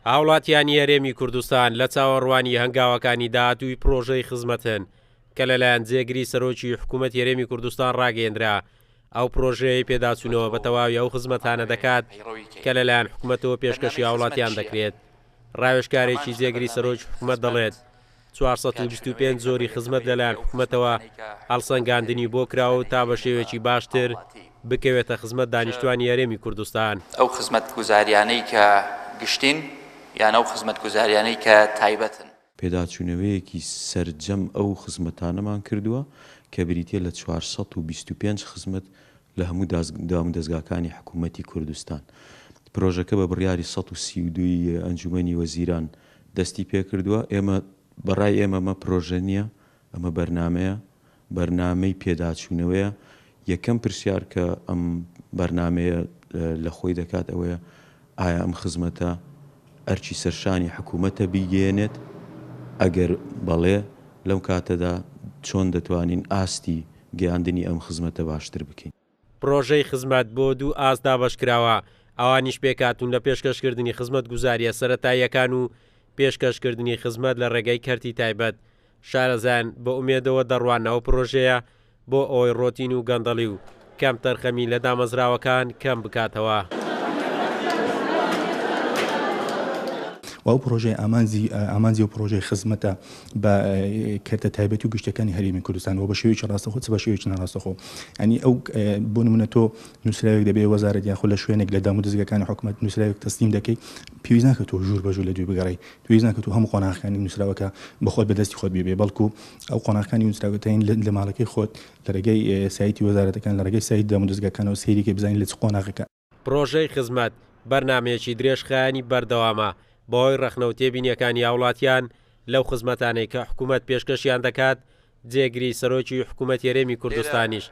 هاوڵاتیانی هەرێمی کوردستان لە چاوەڕوانی هەنگاوەکانی داهاتووی پرۆژەی خزمەتن کە لەلایەن جێگری سەرۆکی حکوومەت هەرێمی کوردستان ڕاگەیەندرا. ئەو پرۆژەیە پێداچوونەوە بە تەواوی ئەو خزمەتانە دەکات کە لەلایەن حکوومەتەوە پێشکەشی هاوڵاتیان دەکرێت. ڕاوێژکارێکی جێگری سەرۆکی حکوومەت دەڵێت 425 زۆری خزمەت لەلایەن حکوومەتەوە هەڵسەنگاندنی بۆ کراوە و تا بە شێوێکی باشتر بکەوێتە خزمەت دانیشتوانی هەرێمی کوردستان. ئەو خزمەت گوزاریانەی کە گشتین یان ئەو خزمەت گوزاریانەی کە تایبەتن پێداچوونەوەیەکی سەرجەم ئەو خزمەتانەمان کردووە کە بریتە لە 425 خزمەت لە هەموو دەستگاکانی حکوومەتی کوردستان. پرۆژەکە بە بڕیاری 132 ئەنجومەنی وەزیران دەستی پێ کردووە. ئێمە بەڕای ئێمە ئەمە پرۆژە نییە، ئەمە بەرنامەیە، بەرنامەی پێداچوونەوەیە. یەکەم پرسیار کە ئەم بەرنامەیە لە خۆی دەکات ئەوەیە ئایا ئەم خزمەتە ئەرچی سەرشانی حکوومەتە بیگەێنێت؟ ئەگەر بەڵێ لەم کاتەدا چۆن دەتوانین ئاستی گەیاندنی ئەم خزمەتە باشتر بکەین. پرۆژەی خزمەت بۆ دوو ئاست دابەشکراوە. ئەوانیش پێکاتون لە پێشکەشکردنی خزمەت گوزاریە سەرەتاییەکان و پێشکەشکردنی خزمەت لە ڕێگەی کەرتی تایبەت. شارەزایان بە ئومێدەوە دەڕوانەوە پرۆژەیە بۆ ئەوەی ڕۆتین و گەندەڵی و کەم تەرخەمی لە دامەزراوەکان کەم بکاتەوە. و پرۆژەی ئامانزی و پرۆژەی خزمەتە بە کەرتە تایبەتی و گشتەکانی هەرێمی کوردستان و بە شێوەیەکی ڕاستەخۆ بە شێوەیەکی ناڕاستەخۆ. ئەنی ئەو بۆ نمونە تۆ نووسراوێک دەبێت وەزارەت یان خۆ لە شوێنێک لە دام و دەستگاکانی حکوومەت نووسراوێک تەسلیم دەکەی، پێویست ناکە تۆ ژوور بە ژوور لە دوێ بگەڕی، پێویست ناکە تۆ هەموو قۆناغەکانی نووسراوەکە بە خۆت بەدەستی خۆت بێ، بەڵکو ئەو قۆناغەکانی نووسراوەتەین لە ماڵەکەی خۆت لە ڕێگەی سایتی وەزارەتەکان لە ڕێگەی سایت دام و دەستگاکانەوە سەیریکە بزانین لە چ قۆناغەکە. پرۆژەی خزمەت بەرنامەیەکی درێژخایانی بەردەوامە بۆی ڕەخنەوت تێبینیەکانی هاوڵاتیان لەو خزمەتانەی کە حکوومەت پێشکەشیان دەکات. جێگری سەرۆکی حکوومەت هەرێمی کوردستانیش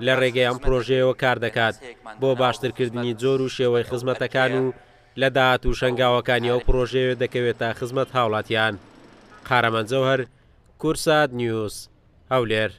لە ڕێگەی ئەم پرۆژەیەوە کار دەکات بۆ باشترکردنی جۆر و شێوەی خزمەتەکان و لە داهات و شەنگاوەکانی ئەو پرۆژەیە دەکەوێتە خزمەت هاوڵاتیان. قارەمەند جەوهەر، کورسات نیوز، هەولێر.